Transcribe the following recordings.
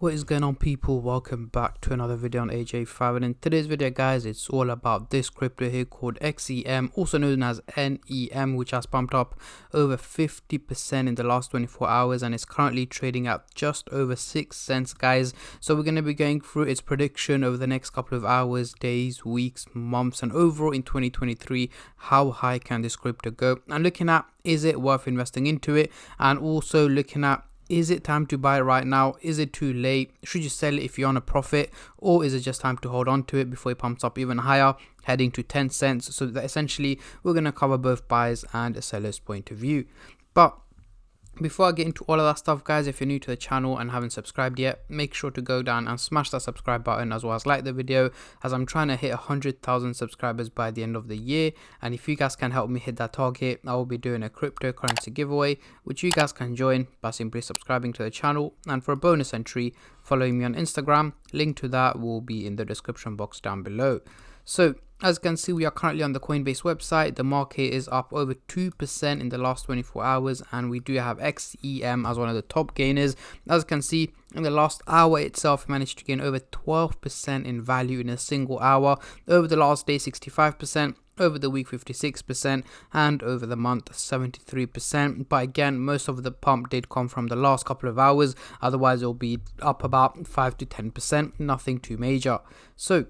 What is going on, people? Welcome back to another video on AJ5, and in today's video guys, it's all about this crypto here called XEM, also known as NEM, which has pumped up over 50% in the last 24 hours and is currently trading at just over 6 cents guys. So we're going to be going through its prediction over the next couple of hours, days, weeks, months, and overall in 2023, how high can this crypto go, and looking at is it worth investing into it, and also looking at is it time to buy it right now? Is it too late? Should you sell it if you're on a profit? Or is it just time to hold on to it before it pumps up even higher, heading to 10 cents? So that essentially, we're going to cover both buyers and a seller's point of view. But before I get into all of that stuff guys, if you're new to the channel and haven't subscribed yet, make sure to go down and smash that subscribe button, as well as like the video, as I'm trying to hit 100,000 subscribers by the end of the year. And if you guys can help me hit that target, I will be doing a cryptocurrency giveaway, which you guys can join by simply subscribing to the channel. And for a bonus entry, following me on Instagram, link to that will be in the description box down below. So as you can see, we are currently on the Coinbase website. The market is up over 2% in the last 24 hours, and we do have XEM as one of the top gainers. As you can see, in the last hour itself, managed to gain over 12% in value in a single hour. Over the last day, 65%. Over the week, 56%, and over the month, 73%. But again, most of the pump did come from the last couple of hours. Otherwise, it'll be up about 5 to 10%. Nothing too major. So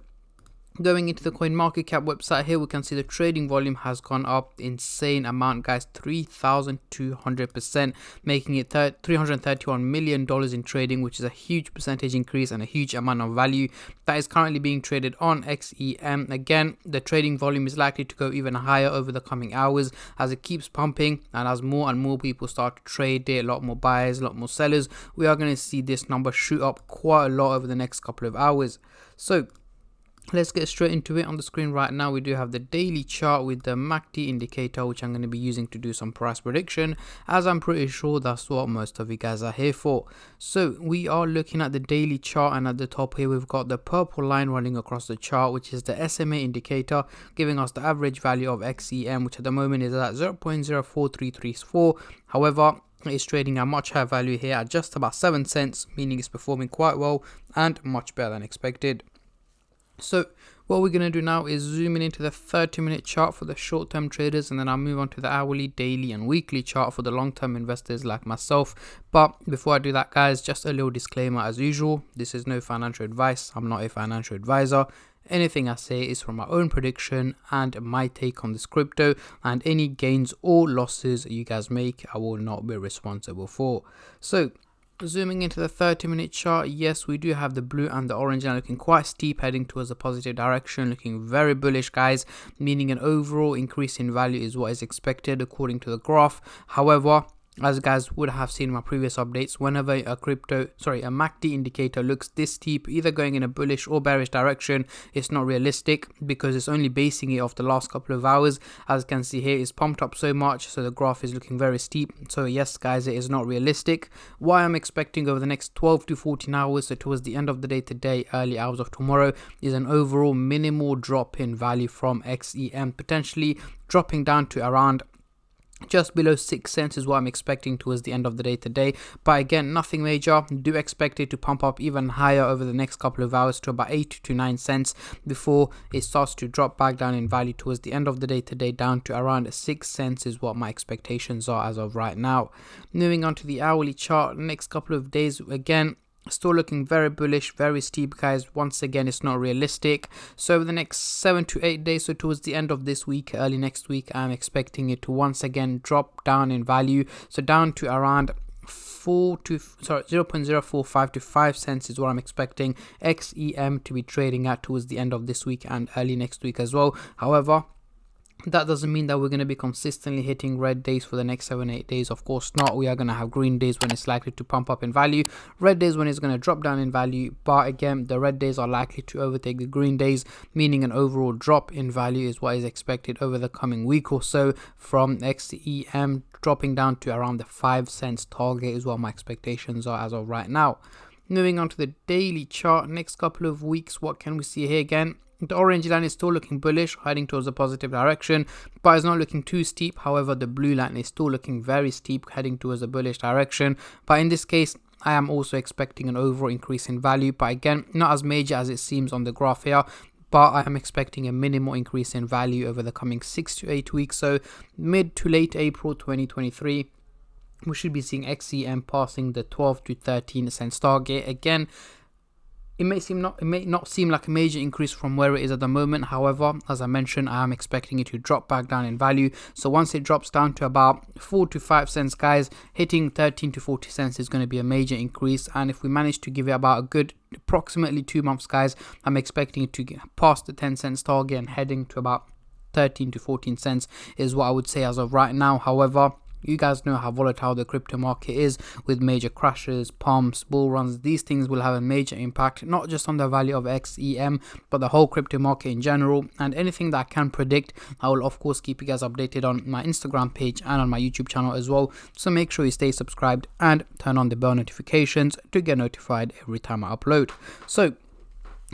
going into the CoinMarketCap website here, we can see the trading volume has gone up insane amount guys, 3,200%, making it $331 million in trading, which is a huge percentage increase and a huge amount of value that is currently being traded on XEM. Again, the trading volume is likely to go even higher over the coming hours as it keeps pumping, and as more and more people start to trade it, a lot more buyers, a lot more sellers, we are going to see this number shoot up quite a lot over the next couple of hours. So let's get straight into it. On the screen right now, we do have the daily chart with the MACD indicator, which I'm going to be using to do some price prediction, as I'm pretty sure that's what most of you guys are here for. So we are looking at the daily chart, and at the top here we've got the purple line running across the chart, which is the SMA indicator, giving us the average value of XEM, which at the moment is at 0.04334. However, it's trading at much higher value here at just about 7 cents, meaning it's performing quite well and much better than expected. So what we're going to do now is zoom in into the 30-minute chart for the short-term traders, and then I'll move on to the hourly, daily and weekly chart for the long-term investors like myself. But before I do that guys, just a little disclaimer as usual, this is no financial advice. I'm not a financial advisor. Anything I say is from my own prediction and my take on this crypto, and any gains or losses you guys make, I will not be responsible for. So zooming into the 30-minute chart, yes, we do have the blue and the orange line looking quite steep, heading towards a positive direction, looking very bullish guys, meaning an overall increase in value is what is expected according to the graph. However, as you guys would have seen in my previous updates, whenever a MACD indicator looks this steep, either going in a bullish or bearish direction, it's not realistic because it's only basing it off the last couple of hours. As you can see here, it's pumped up so much, so the graph is looking very steep. So yes guys, it is not realistic. What I'm expecting over the next 12 to 14 hours, so towards the end of the day today, early hours of tomorrow, is an overall minimal drop in value from XEM, potentially dropping down to around just below 6 cents is what I'm expecting towards the end of the day today. But again, nothing major. Do expect it to pump up even higher over the next couple of hours to about 8 to 9 cents before it starts to drop back down in value towards the end of the day today, down to around 6 cents is what my expectations are as of right now. Moving on to the hourly chart, next couple of days, again, still looking very bullish, very steep guys. Once again, it's not realistic. So over the next 7 to 8 days, so towards the end of this week, early next week, I'm expecting it to once again drop down in value, so down to around 0.045 to 5 cents is what I'm expecting XEM to be trading at towards the end of this week and early next week as well. However, that doesn't mean that we're going to be consistently hitting red days for the next 7-8 days. Of course not. We are going to have green days when it's likely to pump up in value, red days when it's going to drop down in value. But again, the red days are likely to overtake the green days, meaning an overall drop in value is what is expected over the coming week or so from XEM, dropping down to around the 5 cents target is what my expectations are as of right now. Moving on to the daily chart, next couple of weeks, what can we see here again? The orange line is still looking bullish, heading towards a positive direction, but it's not looking too steep. However, the blue line is still looking very steep, heading towards a bullish direction. But in this case, I am also expecting an overall increase in value, but again, not as major as it seems on the graph here. But I am expecting a minimal increase in value over the coming 6 to 8 weeks. So mid to late April 2023, we should be seeing XEM passing the 12 to 13 cents target. Again, it may not seem like a major increase from where it is at the moment. However, as I mentioned, I am expecting it to drop back down in value. So once it drops down to about 4 to 5 cents, guys, hitting 13 to 40 cents is going to be a major increase. And if we manage to give it about a good approximately 2 months, guys, I'm expecting it to get past the 10 cents target and heading to about 13 to 14 cents is what I would say as of right now. However, you guys know how volatile the crypto market is, with major crashes, pumps, bull runs. These things will have a major impact, not just on the value of XEM, but the whole crypto market in general. And anything that I can predict, I will of course keep you guys updated on my Instagram page and on my YouTube channel as well. So make sure you stay subscribed and turn on the bell notifications to get notified every time I upload. So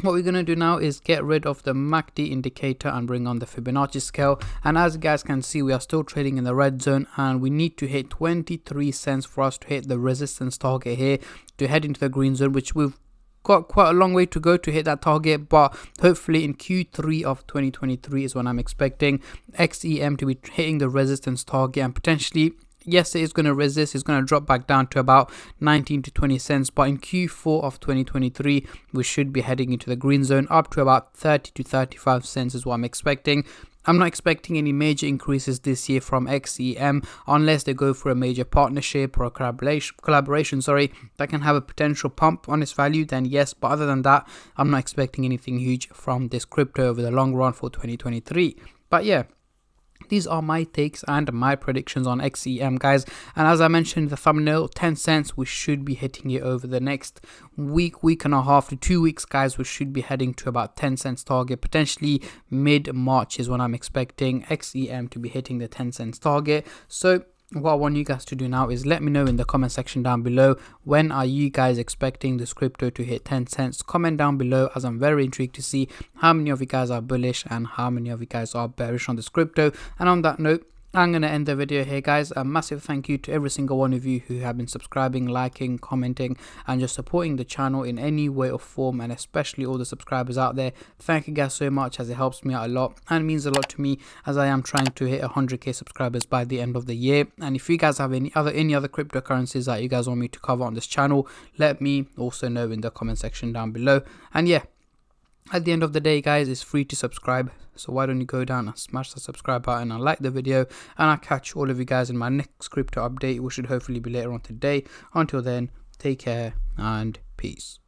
what we're going to do now is get rid of the MACD indicator and bring on the Fibonacci scale. And as you guys can see, we are still trading in the red zone, and we need to hit 23 cents for us to hit the resistance target here to head into the green zone, which we've got quite a long way to go to hit that target. But hopefully in Q3 of 2023 is when I'm expecting XEM to be hitting the resistance target, and potentially, yes, it is going to resist. It's going to drop back down to about 19 to 20 cents. But in Q4 of 2023, we should be heading into the green zone up to about 30 to 35 cents is what I'm expecting. I'm not expecting any major increases this year from XEM unless they go for a major partnership or a collaboration, that can have a potential pump on its value, then yes. But other than that, I'm not expecting anything huge from this crypto over the long run for 2023. But yeah, these are my takes and my predictions on XEM, guys. And as I mentioned in the thumbnail, 10 cents, we should be hitting it over the next week and a half to 2 weeks, guys. We should be heading to about 10 cents target. Potentially mid-March is when I'm expecting XEM to be hitting the 10 cents target. So what I want you guys to do now is let me know in the comment section down below, when are you guys expecting this crypto to hit 10 cents? Comment down below, as I'm very intrigued to see how many of you guys are bullish and how many of you guys are bearish on this crypto. And on that note, I'm going to end the video here, guys. A massive thank you to every single one of you who have been subscribing, liking, commenting, and just supporting the channel in any way or form, and especially all the subscribers out there. Thank you guys so much, as it helps me out a lot and means a lot to me, as I am trying to hit 100k subscribers by the end of the year. And if you guys have any other cryptocurrencies that you guys want me to cover on this channel, let me also know in the comment section down below. And yeah, at the end of the day, guys, it's free to subscribe, so why don't you go down and smash the subscribe button and like the video, and I'll catch all of you guys in my next crypto update, which should hopefully be later on today. Until then, take care and peace.